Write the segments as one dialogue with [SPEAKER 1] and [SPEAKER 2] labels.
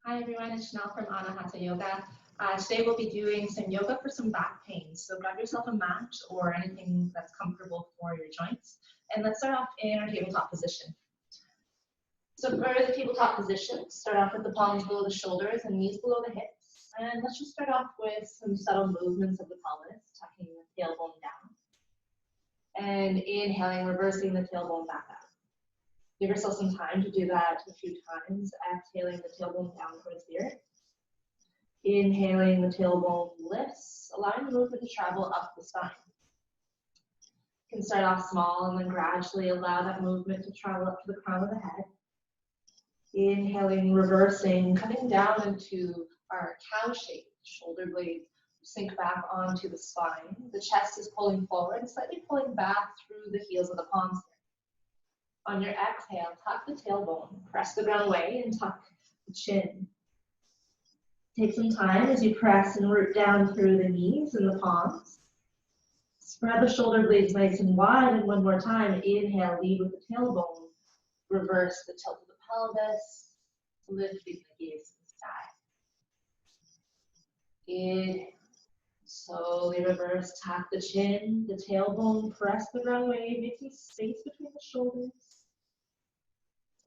[SPEAKER 1] Hi everyone, it's Shannelle from Anahata Yoga. Today we'll be doing some yoga for some back pain. So grab yourself a mat or anything that's comfortable for your joints. And let's start off in our tabletop position. So for the tabletop position, start off with the palms below the shoulders and knees below the hips. And let's just start off with some subtle movements of the pelvis, tucking the tailbone down. And inhaling, reversing the tailbone back up. Give yourself some time to do that a few times, exhaling the tailbone down towards the earth. Inhaling, the tailbone lifts, allowing the movement to travel up the spine. You can start off small and then gradually allow that movement to travel up to the crown of the head. Inhaling, reversing, coming down into our cow shape. Shoulder blades sink back onto the spine. The chest is pulling forward, slightly pulling back through the heels of the palms. On your exhale, tuck the tailbone, press the ground away, and tuck the chin. Take some time as you press and root down through the knees and the palms. Spread the shoulder blades nice and wide, and one more time, inhale, lead with the tailbone. Reverse the tilt of the pelvis, lifting the gaze to the sky. Inhale. Slowly reverse, tuck the chin, the tailbone, press the ground away, make some space between the shoulders.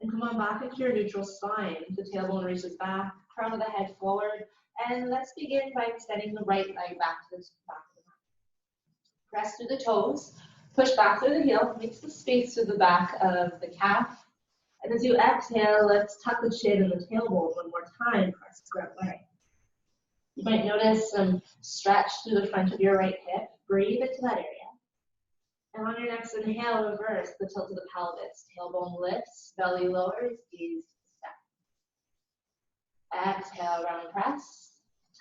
[SPEAKER 1] And come on back into your neutral spine. The tailbone reaches back, crown of the head forward. And let's begin by extending the right leg back to the back of the mat. Press through the toes, push back through the heel, make some space through the back of the calf. And as you exhale, let's tuck the chin and the tailbone one more time, press the ground away. You might notice some stretch through the front of your right hip. Breathe into that area. And on your next inhale, reverse the tilt of the pelvis. Tailbone lifts, belly lowers, gaze to the step. Exhale, round press.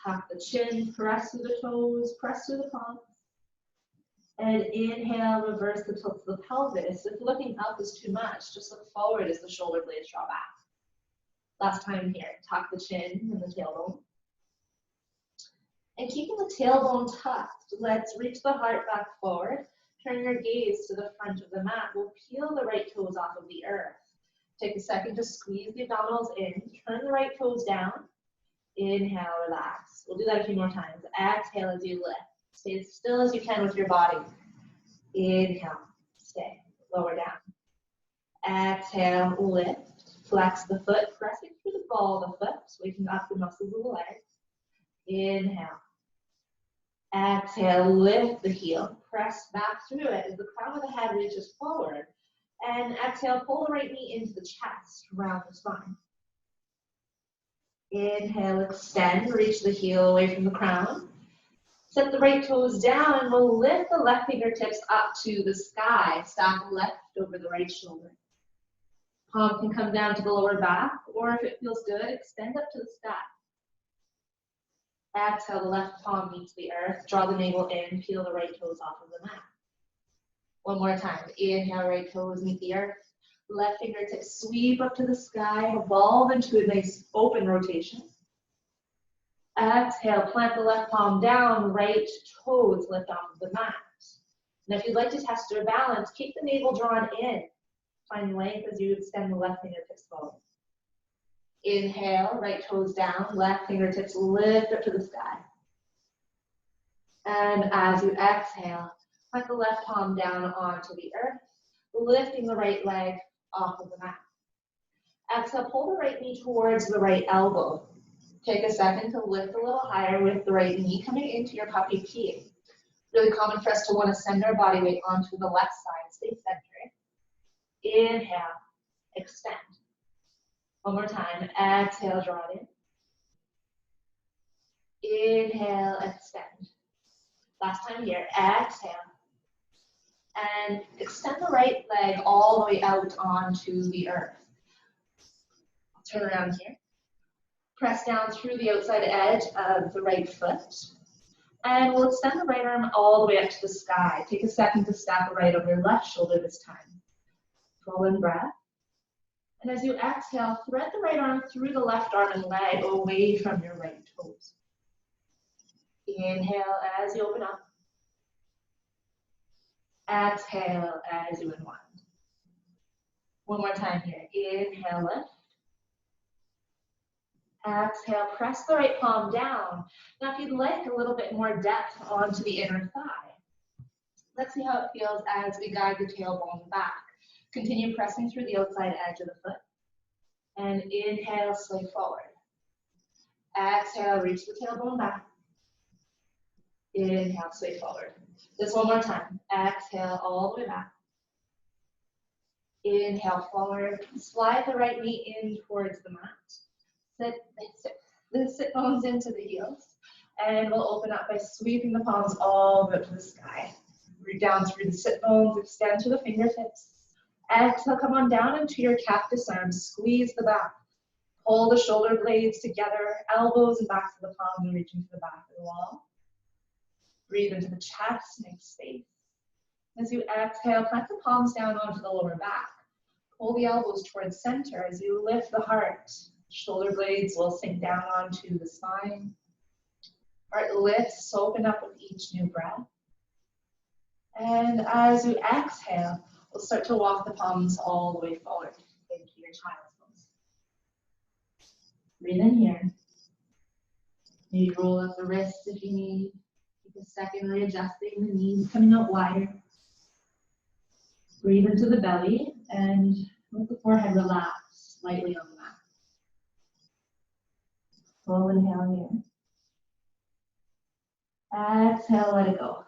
[SPEAKER 1] Tuck the chin, press through the toes, press through the palms. And inhale, reverse the tilt of the pelvis. If looking up is too much, just look forward as the shoulder blades draw back. Last time here, tuck the chin and the tailbone. And keeping the tailbone tucked, let's reach the heart back forward. Turn your gaze to the front of the mat. We'll peel the right toes off of the earth. Take a second to squeeze the abdominals in. Turn the right toes down. Inhale, relax. We'll do that a few more times. Exhale as you lift. Stay as still as you can with your body. Inhale, stay, lower down. Exhale, lift. Flex the foot, pressing through the ball of the foot, waking up the muscles of the legs. Inhale. Exhale, lift the heel, press back through it as the crown of the head reaches forward. And exhale, pull the right knee into the chest, round the spine. Inhale, extend, reach the heel away from the crown. Set the right toes down and we'll lift the left fingertips up to the sky. Stack left over the right shoulder. Palm can come down to the lower back, or if it feels good, extend up to the sky. Exhale, the left palm meets the earth. Draw the navel in, peel the right toes off of the mat. One more time. Inhale, right toes meet the earth. Left fingertips sweep up to the sky, evolve into a nice open rotation. Exhale, plant the left palm down, right toes lift off of the mat. And if you'd like to test your balance, keep the navel drawn in. Find length as you extend the left fingertips forward. Inhale, right toes down, left fingertips lift up to the sky. And as you exhale, put the left palm down onto the earth, lifting the right leg off of the mat. Exhale, pull the right knee towards the right elbow. Take a second to lift a little higher with the right knee coming into your puppy pee. Really common for us to want to send our body weight onto the left side. Stay centered. Inhale, extend. One more time. Exhale, draw it in. Inhale, extend. Last time here. Exhale. And extend the right leg all the way out onto the earth. Turn around here. Press down through the outside edge of the right foot. And we'll extend the right arm all the way up to the sky. Take a second to stack the right over your left shoulder this time. Full in breath. And as you exhale, thread the right arm through the left arm and leg away from your right toes. Inhale as you open up. Exhale as you unwind. One more time here. Inhale, lift. Exhale, press the right palm down. Now if you'd like a little bit more depth onto the inner thigh, let's see how it feels as we guide the tailbone back. Continue pressing through the outside edge of the foot. And inhale, sway forward. Exhale, reach the tailbone back. Inhale, sway forward. Just one more time. Exhale, all the way back. Inhale, forward. Slide the right knee in towards the mat. The sit bones into the heels. And we'll open up by sweeping the palms all the way up to the sky. Root down through the sit bones, extend to the fingertips. Exhale, come on down into your cactus arms. Squeeze the back. Pull the shoulder blades together, elbows and backs of the palms, and reach into the back of the wall. Breathe into the chest, make space. As you exhale, plant the palms down onto the lower back. Pull the elbows towards center as you lift the heart. Shoulder blades will sink down onto the spine. Heart lifts, open up with each new breath. And as you exhale, we'll start to walk the palms all the way forward into your child's pose. Breathe in here. Maybe roll up the wrists if you need. Take a second readjusting the knees, coming out wider. Breathe into the belly and let the forehead relax lightly on the mat. Full inhale here. Exhale, let it go.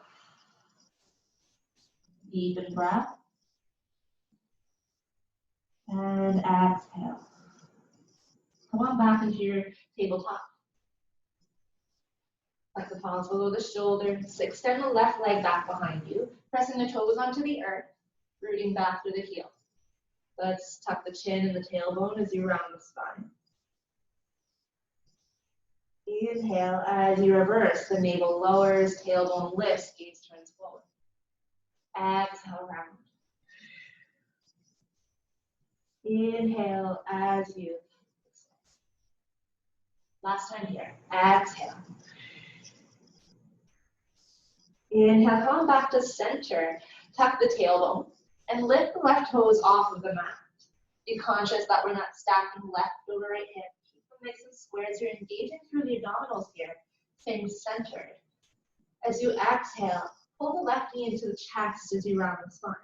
[SPEAKER 1] Deepen breath. And exhale. Come on back into your tabletop. Like the palms below the shoulders. Extend the left leg back behind you. Pressing the toes onto the earth. Rooting back through the heel. Let's tuck the chin and the tailbone as you round the spine. Inhale as you reverse. The navel lowers, tailbone lifts, gaze turns forward. Exhale, round. Inhale as you extend. Last time here. Exhale. Inhale, come back to center. Tuck the tailbone and lift the left toes off of the mat. Be conscious that we're not stacking left over right hip. Keep them nice and square as you're engaging through the abdominals here, staying centered. As you exhale, pull the left knee into the chest as you round the spine.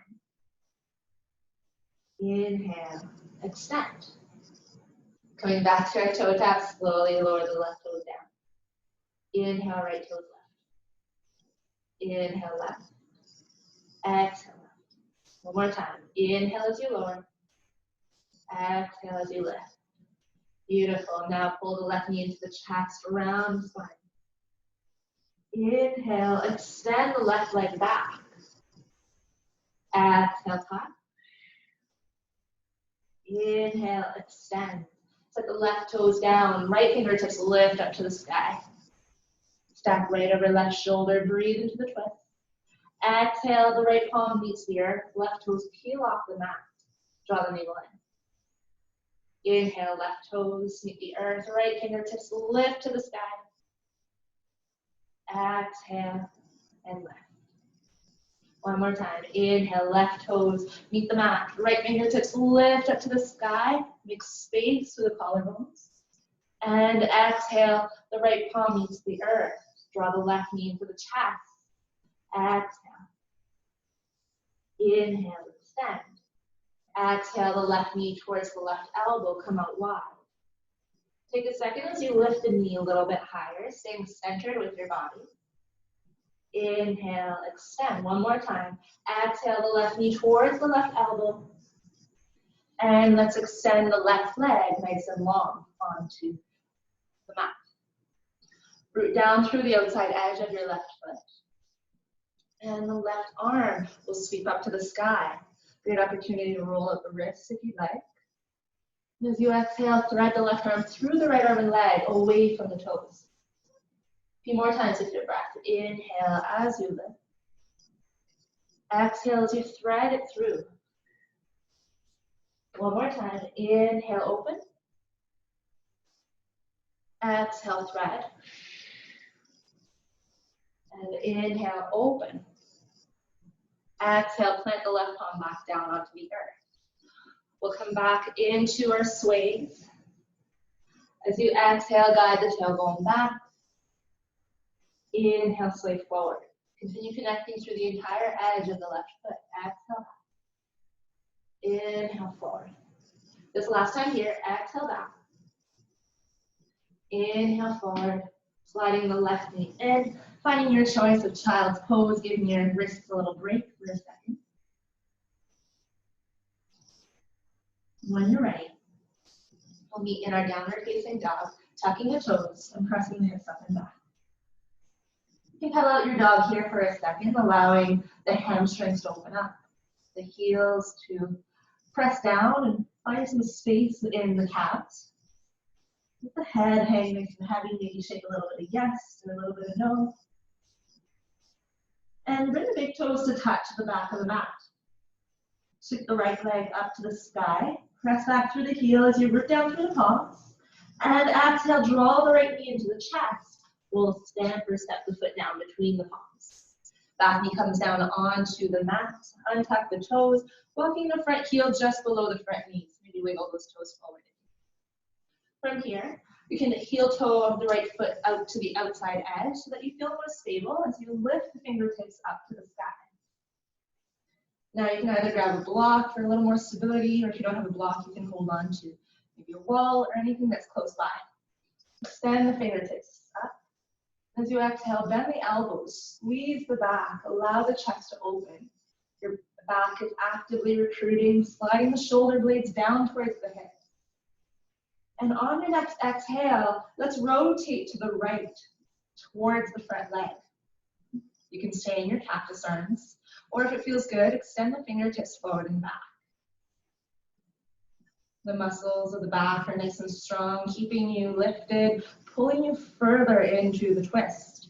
[SPEAKER 1] Inhale, extend. Coming back to our toe tap, slowly lower the left toes down. Inhale, right toes left. Inhale, left. Exhale, left. One more time. Inhale as you lower. Exhale as you lift. Beautiful. Now pull the left knee into the chest, round the spine. Inhale, extend the left leg back. Exhale, tuck. Inhale, extend. Set the left toes down, right fingertips lift up to the sky. Stack right over left shoulder, breathe into the twist. Exhale, the right palm meets the earth, left toes peel off the mat. Draw the navel in. Inhale, left toes meet the earth, right fingertips lift to the sky. Exhale, and lift. One more time. Inhale, left toes meet the mat, right fingertips lift up to the sky. Make space through the collarbones. And exhale, the right palm meets the earth. Draw the left knee into the chest. Exhale. Inhale, extend. Exhale, the left knee towards the left elbow, come out wide. Take a second as you lift the knee a little bit higher, staying centered with your body. Inhale, extend. One more time. Exhale, the left knee towards the left elbow. And let's extend the left leg nice and long onto the mat. Root down through the outside edge of your left foot. And the left arm will sweep up to the sky. Great opportunity to roll up the wrists if you'd like. And as you exhale, thread the left arm through the right arm and leg, away from the toes. A few more times with your breath. Inhale as you lift. Exhale as you thread it through. One more time. Inhale, open. Exhale, thread. And inhale, open. Exhale, plant the left palm back down onto the earth. We'll come back into our sways. As you exhale, guide the tailbone back. Inhale, sway forward. Continue connecting through the entire edge of the left foot. Exhale back. Inhale forward. This last time here, exhale back. Inhale forward, sliding the left knee in, finding your choice of child's pose, giving your wrists a little break for a second. When you're ready, we'll meet in our downward facing dog, tucking the toes and pressing the hips up and back. You can pedal out your dog here for a second, allowing the hamstrings to open up, the heels to press down and find some space in the calves. With the head hanging nice and heavy, maybe shake a little bit of yes and a little bit of no. And bring the big toes to touch the back of the mat. Stick the right leg up to the sky. Press back through the heel as you root down through the palms. And exhale, draw the right knee into the chest. We'll stand or step the foot down between the palms. Back knee comes down onto the mat. Untuck the toes, walking the front heel just below the front knees. Maybe wiggle those toes forward. From here, you can heel toe of the right foot out to the outside edge so that you feel more stable as you lift the fingertips up to the sky. Now you can either grab a block for a little more stability, or if you don't have a block, you can hold on to maybe a wall or anything that's close by. Extend the fingertips up. As you exhale, bend the elbows, squeeze the back, allow the chest to open. Your back is actively recruiting, sliding the shoulder blades down towards the hips. And on your next exhale, let's rotate to the right, towards the front leg. You can stay in your cactus arms, or if it feels good, extend the fingertips forward and back. The muscles of the back are nice and strong, keeping you lifted, pulling you further into the twist.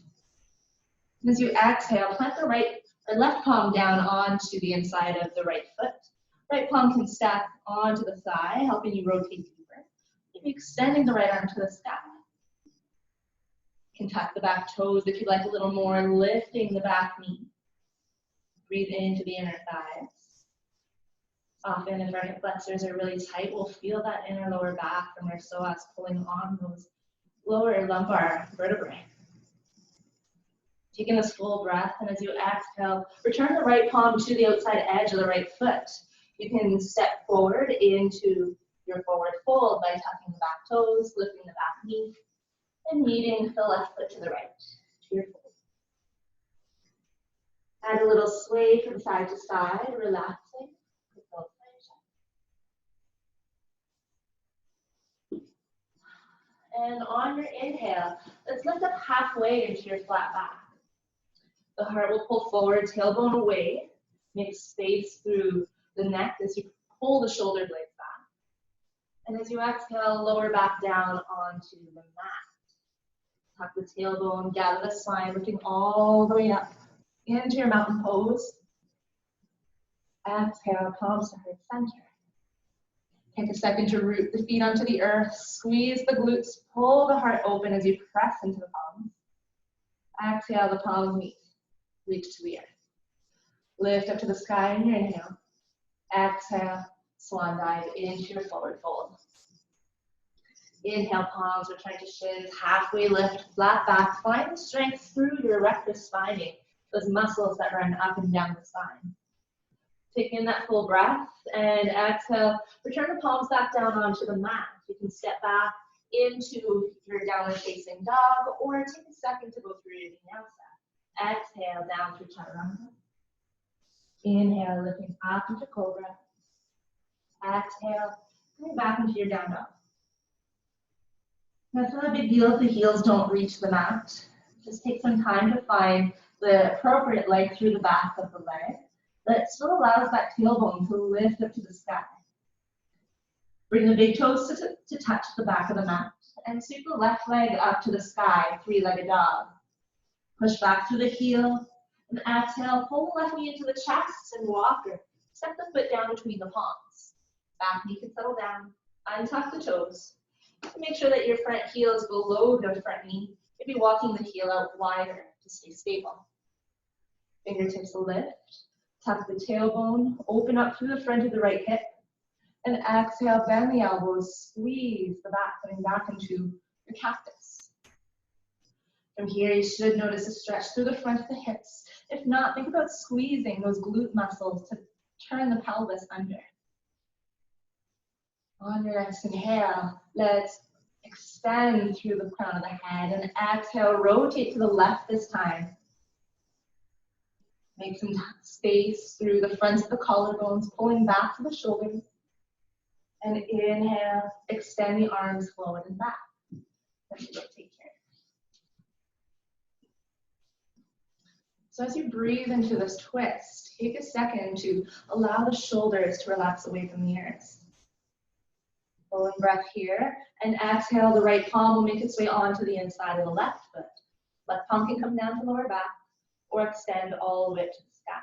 [SPEAKER 1] And as you exhale, plant the right or left palm down onto the inside of the right foot. Right palm can stack onto the thigh, helping you rotate deeper. Maybe extending the right arm to the sky. You can tuck the back toes if you'd like a little more, lifting the back knee. Breathe into the inner thighs. Often if our hip flexors are really tight, we'll feel that inner lower back from our psoas pulling on those lower lumbar vertebrae. Taking this full breath, and as you exhale, return the right palm to the outside edge of the right foot. You can step forward into your forward fold by tucking the back toes, lifting the back knee, and kneading the left foot to the right, to your fold. Add a little sway from side to side, relaxing. And on your inhale, let's lift up halfway into your flat back. The heart will pull forward, tailbone away. Make space through the neck as you pull the shoulder blades back. And as you exhale, lower back down onto the mat. Tuck the tailbone, gather the spine, lifting all the way up into your mountain pose. Exhale, palms to heart center. Take a second to root the feet onto the earth, squeeze the glutes, pull the heart open as you press into the palms. Exhale, the palms meet, reach to the earth. Lift up to the sky in your inhale. Exhale, swan dive into your forward fold. Inhale, palms return to shins, halfway lift, flat back. Find the strength through your rectus spine, those muscles that run up and down the spine. Take in that full breath and exhale. Return the palms back down onto the mat. You can step back into your downward facing dog, or take a second to go through your vinyasa. Exhale down through chaturanga. Inhale, lifting up into cobra. Exhale, coming back into your down dog. Now, it's not a big deal if the heels don't reach the mat. Just take some time to find the appropriate leg through the back of the leg. That still allows that tailbone to lift up to the sky. Bring the big toes to touch the back of the mat, and sweep the left leg up to the sky, three-legged dog. Push back through the heel, and exhale, pull the left knee into the chest and walker. Step the foot down between the palms. Back knee can settle down. Untuck the toes. Make sure that your front heel is below the front knee. Maybe walking the heel out wider to stay stable. Fingertips lift. Tuck the tailbone, open up through the front of the right hip. And exhale, bend the elbows, squeeze the back, coming back into your cactus. From here, you should notice a stretch through the front of the hips. If not, think about squeezing those glute muscles to turn the pelvis under. On your next inhale, let's extend through the crown of the head, and exhale, rotate to the left this time. Make some space through the fronts of the collarbones, pulling back to the shoulders. And inhale, extend the arms forward and back. Let's rotate here. So as you breathe into this twist, take a second to allow the shoulders to relax away from the ears. Full breath here, and exhale, the right palm will make its way onto the inside of the left foot. Left palm can come down to lower back, or extend all the way to the sky.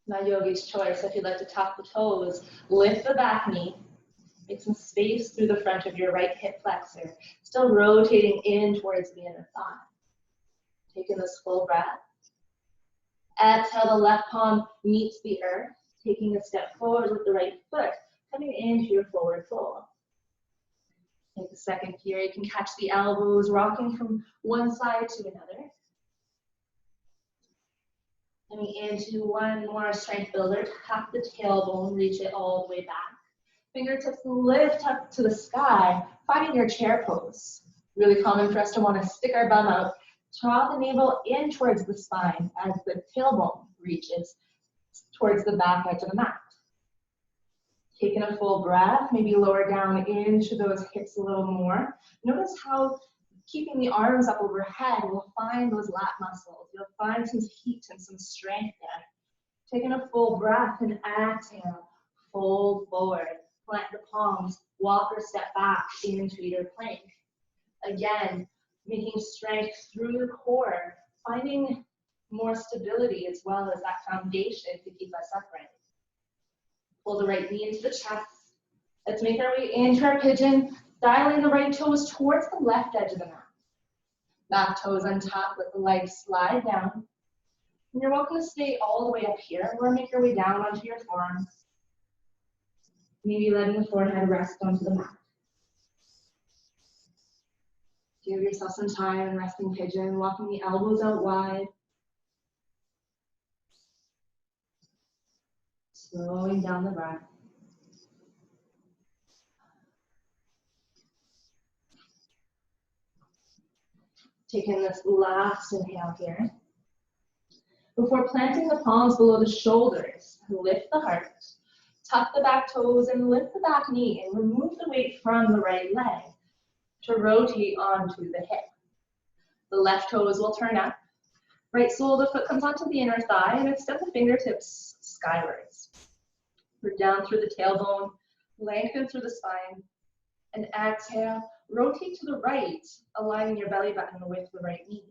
[SPEAKER 1] Now yogi's choice, if you'd like to tuck the toes, lift the back knee, make some space through the front of your right hip flexor, still rotating in towards the inner thigh. Taking this full breath. Exhale, the left palm meets the earth, taking a step forward with the right foot, coming into your forward fold. Take a second here, you can catch the elbows, rocking from one side to another. Coming into one more strength builder, tap the tailbone, reach it all the way back. Fingertips lift up to the sky, finding your chair pose. Really common for us to want to stick our bum out, draw the navel in towards the spine as the tailbone reaches towards the back edge of the mat. Taking a full breath, maybe lower down into those hips a little more. Notice how keeping the arms up overhead will find those lat muscles. You'll find some heat and some strength there. Taking a full breath and exhale, fold forward, plant the palms, walk or step back into your plank. Again, making strength through the core, finding more stability as well as that foundation to keep us upright. Pull the right knee into the chest. Let's make our way into our pigeon, dialing the right toes towards the left edge of the mat. Back toes on top, let the legs slide down. And you're welcome to stay all the way up here or make your way down onto your forearms. Maybe letting the forehead rest onto the mat. Give yourself some time in resting pigeon, walking the elbows out wide. Slowing down the breath. Taking this last inhale here. Before planting the palms below the shoulders, lift the heart, tuck the back toes and lift the back knee and remove the weight from the right leg to rotate onto the hip. The left toes will turn up. Right sole of the foot comes onto the inner thigh and extend the fingertips skywards. We're down through the tailbone, lengthen through the spine, and exhale, rotate to the right, aligning your belly button with the right knee.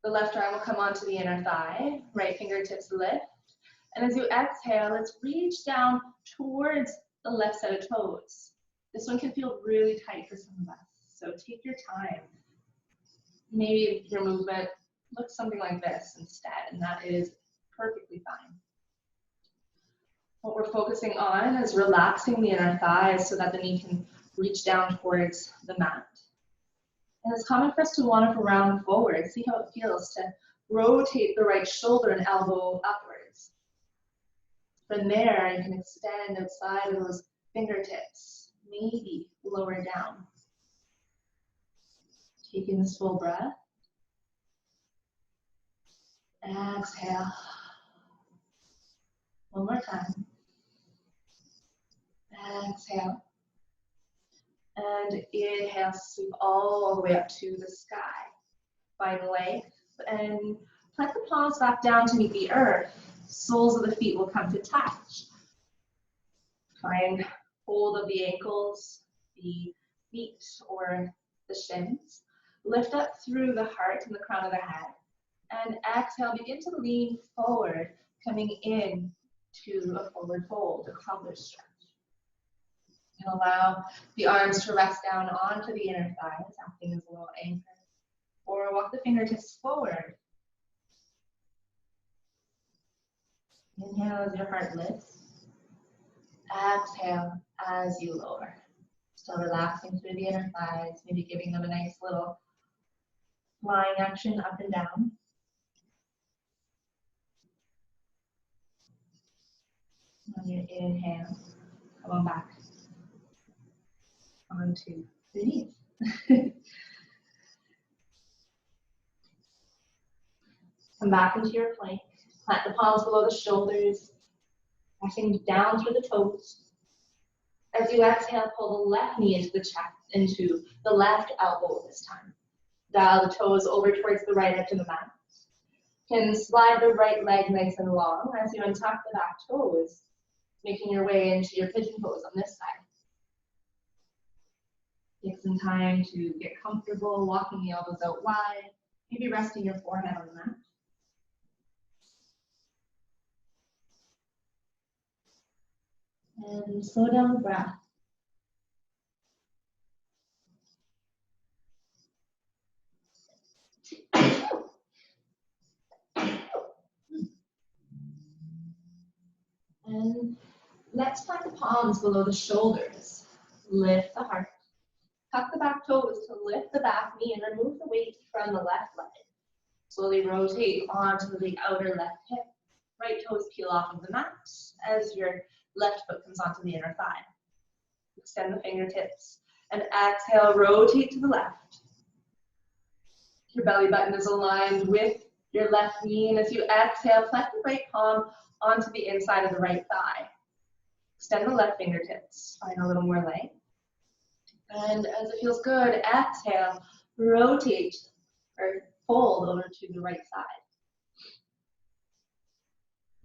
[SPEAKER 1] The left arm will come onto the inner thigh, right fingertips lift, and as you exhale, let's reach down towards the left set of toes. This one can feel really tight for some of us, so take your time. Maybe your movement looks something like this instead, and that is perfectly fine. What we're focusing on is relaxing the inner thighs so that the knee can reach down towards the mat. And it's common for us to want to round forward, see how it feels to rotate the right shoulder and elbow upwards. From there, you can extend outside of those fingertips, maybe lower down. Taking this full breath. Exhale. One more time. Exhale. And inhale, sweep all the way up to the sky. Find length and plant the palms back down to meet the earth. Soles of the feet will come to touch. Find hold of the ankles, the feet, or the shins. Lift up through the heart and the crown of the head. And exhale, begin to lean forward, coming in to a forward fold, a cobbler stretch. And allow the arms to rest down onto the inner thighs, acting as a little anchor. Or walk the fingertips forward. Inhale as your heart lifts. Exhale as you lower. Still relaxing through the inner thighs, maybe giving them a nice little flying action up and down. On your inhale, come on back onto the knees. Come back into your plank. Plant the palms below the shoulders, pressing down through the toes. As you exhale, pull the left knee into the chest, into the left elbow this time. Dial the toes over towards the right edge of the mat. You can slide the right leg nice and long as you untuck the back toes, making your way into your pigeon pose on this side. Take some time to get comfortable, walking the elbows out wide, maybe resting your forehead on the mat. And slow down the breath. And let's plant the palms below the shoulders. Lift the heart. Tuck the back toes to lift the back knee and remove the weight from the left leg. Slowly rotate onto the outer left hip. Right toes peel off of the mat as your left foot comes onto the inner thigh. Extend the fingertips and exhale, rotate to the left. Your belly button is aligned with your left knee, and as you exhale, plant the right palm onto the inside of the right thigh. Extend the left fingertips, find a little more length. And as it feels good, exhale, rotate or fold over to the right side.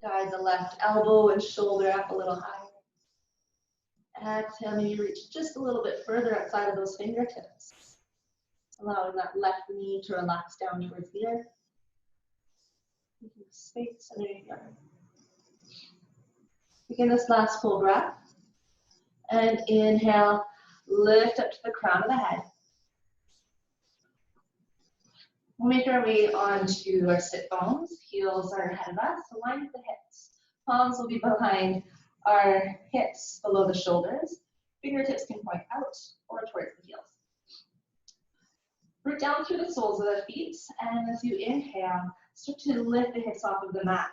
[SPEAKER 1] Guide the left elbow and shoulder up a little higher. Exhale, maybe reach just a little bit further outside of those fingertips. Allowing that left knee to relax down towards the earth. Space underneath your arm. Begin this last full breath. And inhale, lift up to the crown of the head. We'll make our way onto our sit bones. Heels are ahead of us, aligned with the hips. Palms will be behind our hips, below the shoulders. Fingertips can point out or towards the heels. Root down through the soles of the feet, and as you inhale, start to lift the hips off of the mat.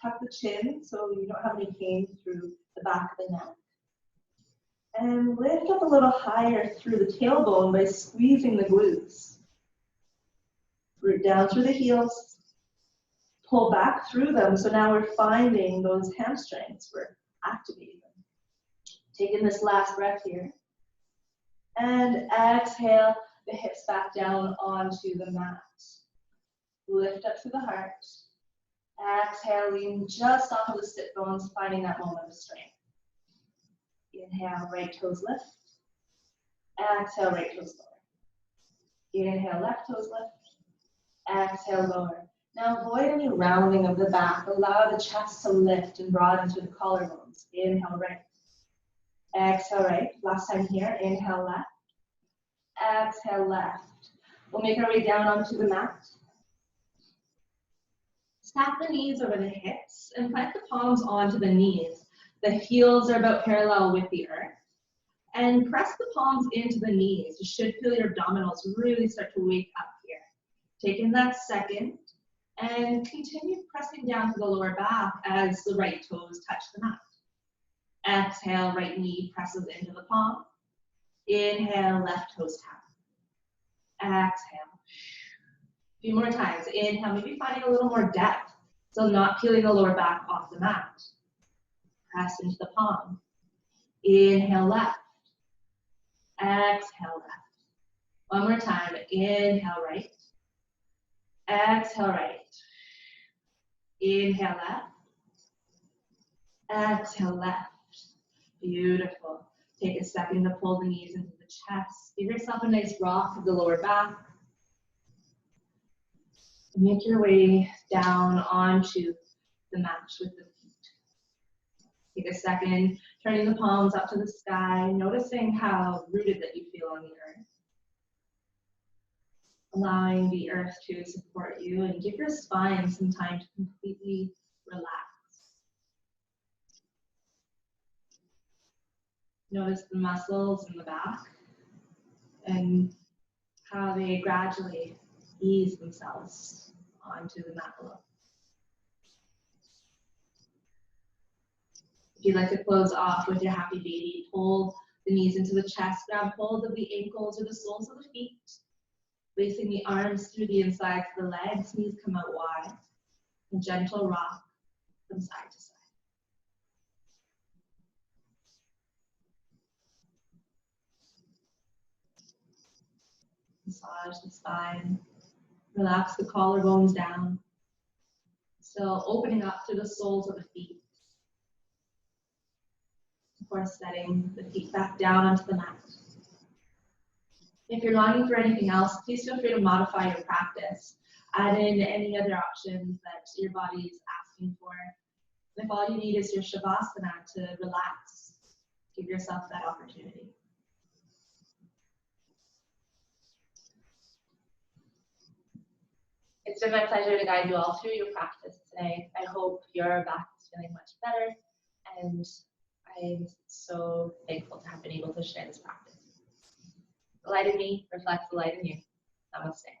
[SPEAKER 1] Tuck the chin so you don't have any pain through the back of the neck. And lift up a little higher through the tailbone by squeezing the glutes. Root down through the heels. Pull back through them, so now we're finding those hamstrings. We're activating them. Taking this last breath here. And exhale the hips back down onto the mat. Lift up through the heart. Exhale, lean just off of the sit bones, finding that moment of strength. Inhale, right toes lift. Exhale, right toes lower. Inhale, left toes lift. Exhale, lower. Now avoid any rounding of the back. Allow the chest to lift and broaden through the collarbones. Inhale, right. Exhale, right. Last time here. Inhale, left. Exhale, left. We'll make our way down onto the mat. Stack the knees over the hips and plant the palms onto the knees. The heels are about parallel with the earth. And press the palms into the knees. You should feel your abdominals really start to wake up here. Take in that second and continue pressing down to the lower back as the right toes touch the mat. Exhale, right knee presses into the palm. Inhale, left toes tap. Exhale. A few more times. Inhale, maybe finding a little more depth. So not peeling the lower back off the mat. Press into the palm. Inhale, left. Exhale, left. One more time. Inhale, right. Exhale, right. Inhale, left. Exhale, left. Beautiful. Take a second to pull the knees into the chest. Give yourself a nice rock of the lower back. Make your way down onto the mat with the feet. Take a second, turning the palms up to the sky, noticing how rooted that you feel on the earth. Allowing the earth to support you and give your spine some time to completely relax. Notice the muscles in the back and how they gradually ease themselves onto the mat below. If you'd like to close off with your happy baby, pull the knees into the chest, grab hold of the ankles or the soles of the feet, placing the arms through the insides of the legs, knees come out wide, and gentle rock from side to side. Massage the spine, relax the collarbones down, still opening up through the soles of the feet. Before setting the feet back down onto the mat. If you're longing for anything else, please feel free to modify your practice. Add in any other options that your body is asking for. If all you need is your Shavasana to relax, give yourself that opportunity. It's been my pleasure to guide you all through your practice today. I hope your back is feeling much better, and I'm so thankful to have been able to share this practice. The light in me reflects the light in you. Namaste.